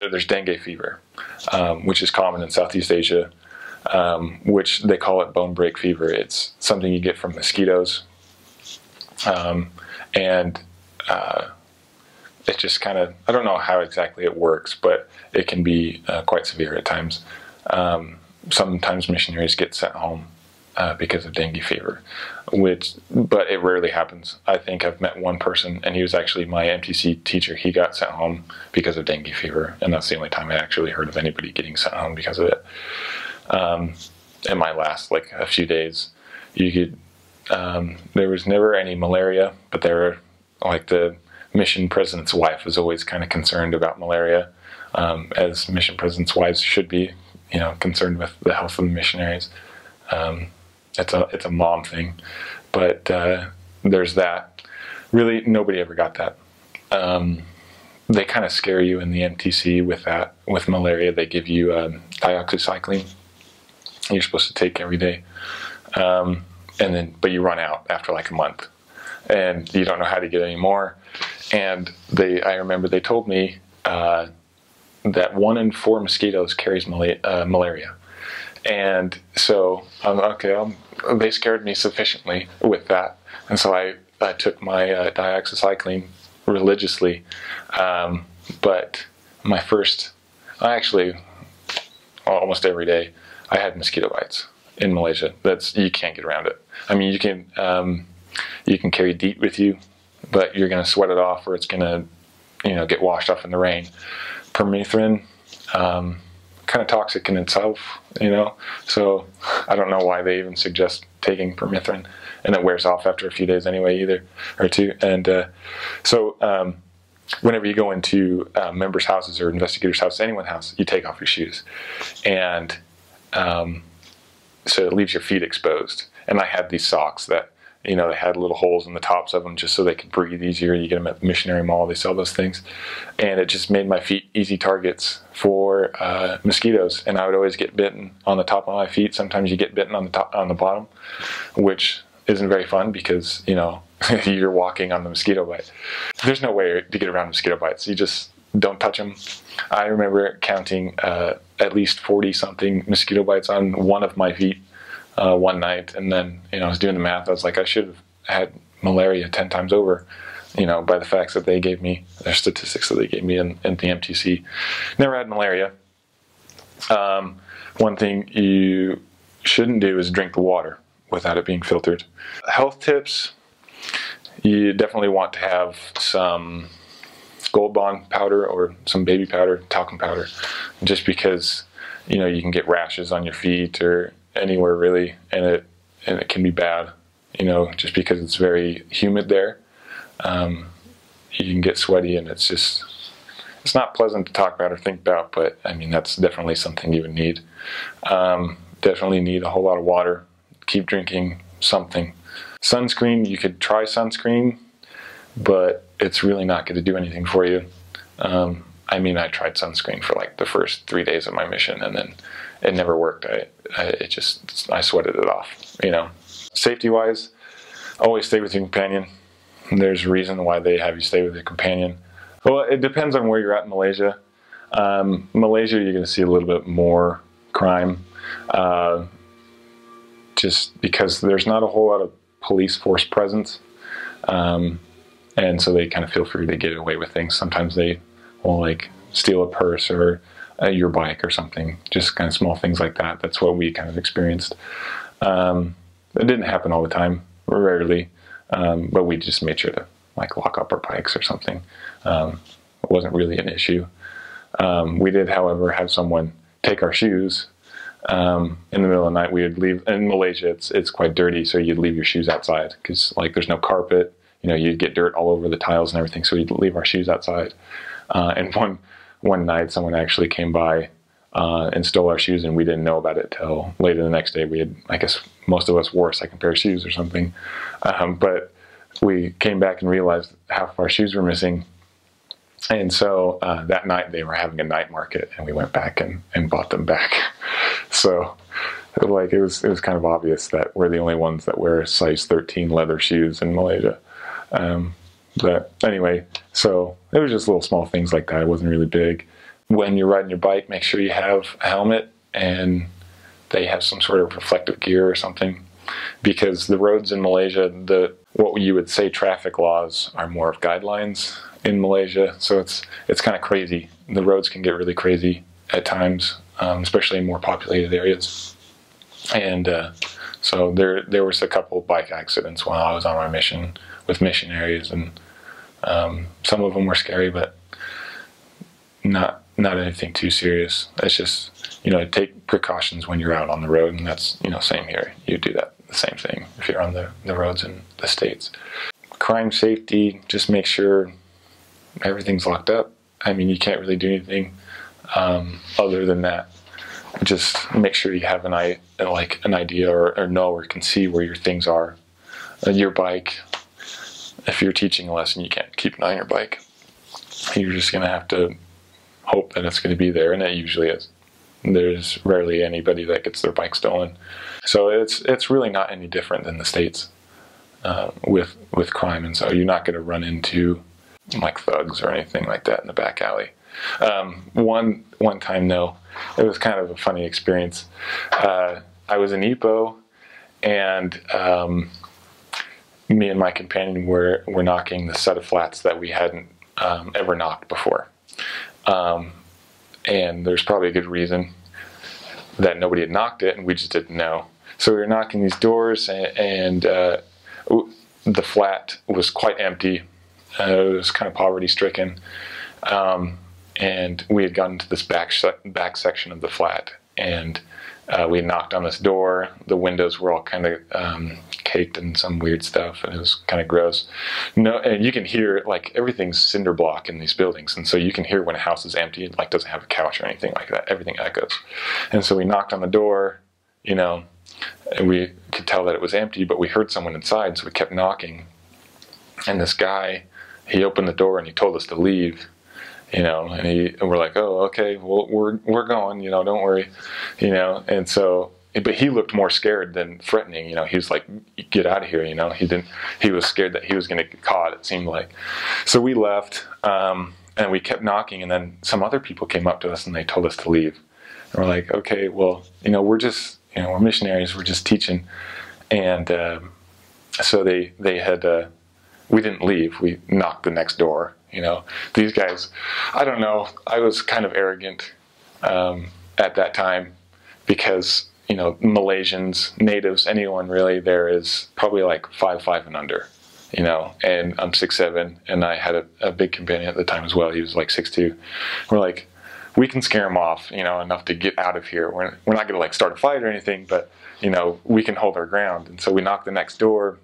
There's dengue fever, which is common in Southeast Asia, which they call it bone break fever. It's something you get from mosquitoes, and it just kind of, I don't know how exactly it works, but it can be quite severe at times. Sometimes missionaries get sent home because of dengue fever, but it rarely happens. I think I've met one person, and he was actually my MTC teacher. He got sent home because of dengue fever, and that's the only time I actually heard of anybody getting sent home because of it. It might last like a few days. There was never any malaria, but there were, like, the mission president's wife was always kind of concerned about malaria, as mission presidents' wives should be, concerned with the health of the missionaries. It's a mom thing, but there's that. Really, nobody ever got that. They kind of scare you in the MTC with that. With malaria, they give you dioxycycline. You're supposed to take every day, but you run out after like a month, and you don't know how to get any more. And I remember they told me that 1 in 4 mosquitoes carries malaria. And so, they scared me sufficiently with that. And so I took my dioxycycline religiously. But almost every day, I had mosquito bites in Malaysia. You can't get around it. I mean, you can carry DEET with you, but you're going to sweat it off, or it's going to, get washed off in the rain. Permethrin, kind of toxic in itself, so I don't know why they even suggest taking permethrin, and it wears off after a few days anyway, either or two. And so whenever you go into members' houses or investigators' houses, anyone's house, you take off your shoes, and so it leaves your feet exposed. And I had these socks that, they had little holes in the tops of them just so they could breathe easier. You get them at the missionary mall, they sell those things. And it just made my feet easy targets for mosquitoes. And I would always get bitten on the top of my feet. Sometimes you get bitten on the bottom, which isn't very fun because, you're walking on the mosquito bite. There's no way to get around mosquito bites. You just don't touch them. I remember counting at least 40-something mosquito bites on one of my feet one night, and then I was doing the math. I was like, I should have had malaria 10 times over, by the facts that they gave me, their statistics that they gave me in the MTC. Never had malaria. One thing you shouldn't do is drink the water without it being filtered. Health tips: you definitely want to have some Gold Bond powder or some baby powder, talcum powder, just because you can get rashes on your feet or anywhere really, and it can be bad, just because it's very humid there. You can get sweaty, and it's not pleasant to talk about or think about, but I mean, that's definitely something you would need. Definitely need a whole lot of water. Keep drinking something. Sunscreen, you could try sunscreen, but it's really not going to do anything for you. I tried sunscreen for like the first 3 days of my mission, and then it never worked. I sweated it off, Safety-wise, always stay with your companion. There's a reason why they have you stay with your companion. Well, it depends on where you're at in Malaysia. Malaysia, you're going to see a little bit more crime, just because there's not a whole lot of police force presence. And so they kind of feel free to get away with things. Sometimes they will steal a purse or your bike or something, just kind of small things like that. That's what we kind of experienced. It didn't happen all the time, rarely, but we just made sure to lock up our bikes or something. It wasn't really an issue. We did, however, have someone take our shoes. In the middle of the night, we would leave. In Malaysia, it's quite dirty, so you'd leave your shoes outside because there's no carpet. You'd get dirt all over the tiles and everything, so we'd leave our shoes outside. And one night, someone actually came by and stole our shoes, and we didn't know about it till later the next day. I guess most of us wore a second pair of shoes or something. But we came back and realized half of our shoes were missing. And so that night they were having a night market, and we went back and bought them back. So it was kind of obvious that we're the only ones that wear size 13 leather shoes in Malaysia. But anyway, so it was just little small things like that. It wasn't really big. when you're riding your bike, make sure you have a helmet and they have some sort of reflective gear or something, because the roads in Malaysia, what you would say traffic laws are more of guidelines in Malaysia. So it's kind of crazy. The roads can get really crazy at times, especially in more populated areas. And so there was a couple of bike accidents while I was on my mission with missionaries, and some of them were scary, but not anything too serious. It's just, take precautions when you're out on the road, and that's, same here. You do that, the same thing if you're on the roads in the States. Crime safety, just make sure everything's locked up. I mean, you can't really do anything other than that. Just make sure you have an idea or know or can see where your things are. Your bike, if you're teaching a lesson, you can't keep an eye on your bike. You're just going to have to hope that it's going to be there, and it usually is. There's rarely anybody that gets their bike stolen. So it's really not any different than the States with crime, and so you're not going to run into like thugs or anything like that in the back alley. One time though, it was kind of a funny experience. I was in Ipoh, and me and my companion were knocking the set of flats that we hadn't ever knocked before. And there's probably a good reason that nobody had knocked it, and we just didn't know. So we were knocking these doors, and the flat was quite empty. It was kind of poverty-stricken. And we had gotten to this back section of the flat, and we knocked on this door. The windows were all kind of caked in some weird stuff, and it was kind of gross. And you can hear, like, everything's cinder block in these buildings, and so you can hear when a house is empty, it like doesn't have a couch or anything like that. Everything echoes. And so we knocked on the door, and we could tell that it was empty, but we heard someone inside, so we kept knocking. And this guy, he opened the door and he told us to leave. And we're like, oh, okay, well, we're going, don't worry, and so, but he looked more scared than threatening, he was like, get out of here, he was scared that he was going to get caught, it seemed like. So we left, and we kept knocking, and then some other people came up to us and they told us to leave. And we're like, okay, well, we're just, we're missionaries, we're just teaching. And so they had, we didn't leave, we knocked the next door. These guys, I don't know, I was kind of arrogant at that time, because, Malaysians, natives, anyone really there is probably like 5'5" and under, and I'm 6'7", and I had a big companion at the time as well. He was like 6'2". We're like, we can scare him off, enough to get out of here. We're not going to like start a fight or anything, but, we can hold our ground. And so we knocked the next door,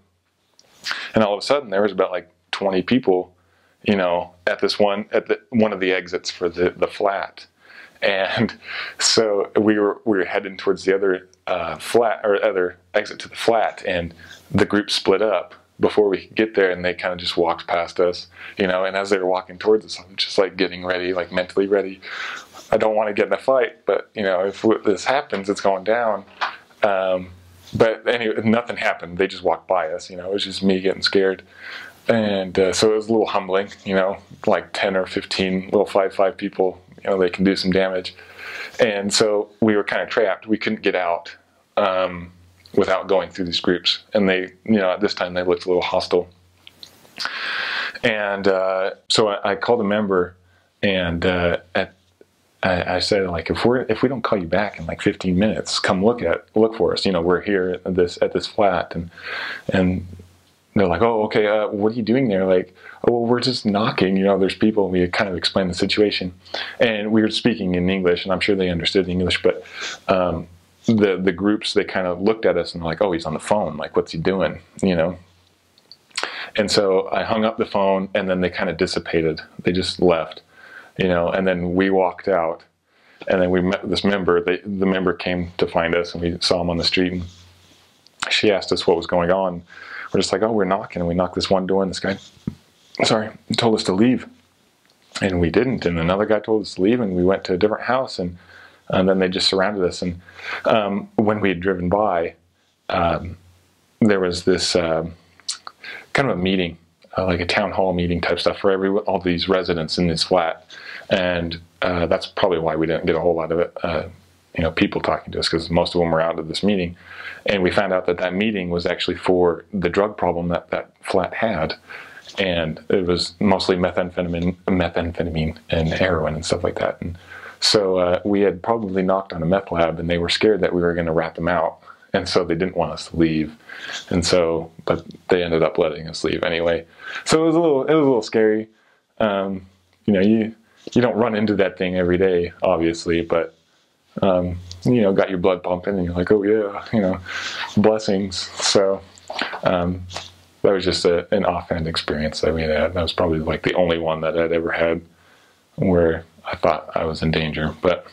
and all of a sudden there was about like 20 people at one of the exits for the flat. And so we were heading towards the other other exit to the flat, and the group split up before we could get there, and they kind of just walked past us, and as they were walking towards us, I'm just like getting ready, like mentally ready. I don't want to get in a fight, but if this happens, it's going down. But anyway, nothing happened. They just walked by us, it was just me getting scared. And so it was a little humbling, like 10 or 15 little 5'5" people, they can do some damage. And so we were kind of trapped. We couldn't get out without going through these groups. And they, at this time they looked a little hostile. And so I called a member, and I said, like, if we don't call you back in like 15 minutes, come look for us. We're here at this flat, and they're like, oh, okay, what are you doing there? Like, oh, well, we're just knocking, there's people. We kind of explained the situation, and we were speaking in English, and I'm sure they understood the English, but the groups, they kind of looked at us and like, oh, he's on the phone, like, what's he doing, And so I hung up the phone, and then they kind of dissipated. They just left, and then we walked out, and then we met this member. The member came to find us, and we saw him on the street, and she asked us what was going on. We're just like, oh, we're knocking, and we knocked this one door, and this guy, told us to leave, and we didn't, and another guy told us to leave, and we went to a different house, and then they just surrounded us. And when we had driven by, there was this kind of a meeting, like a town hall meeting type stuff for all these residents in this flat, And that's probably why we didn't get a whole lot of it, people talking to us, because most of them were out at this meeting. And we found out that that meeting was actually for the drug problem that that flat had. And it was mostly methamphetamine and heroin and stuff like that. And so we had probably knocked on a meth lab, and they were scared that we were going to rat them out. And so they didn't want us to leave. And so, but they ended up letting us leave anyway. So it was a little scary. You don't run into that thing every day, obviously, but got your blood pumping, and you're like, oh yeah, blessings. So that was just an offhand experience that we had. That was probably like the only one that I'd ever had where I thought I was in danger. But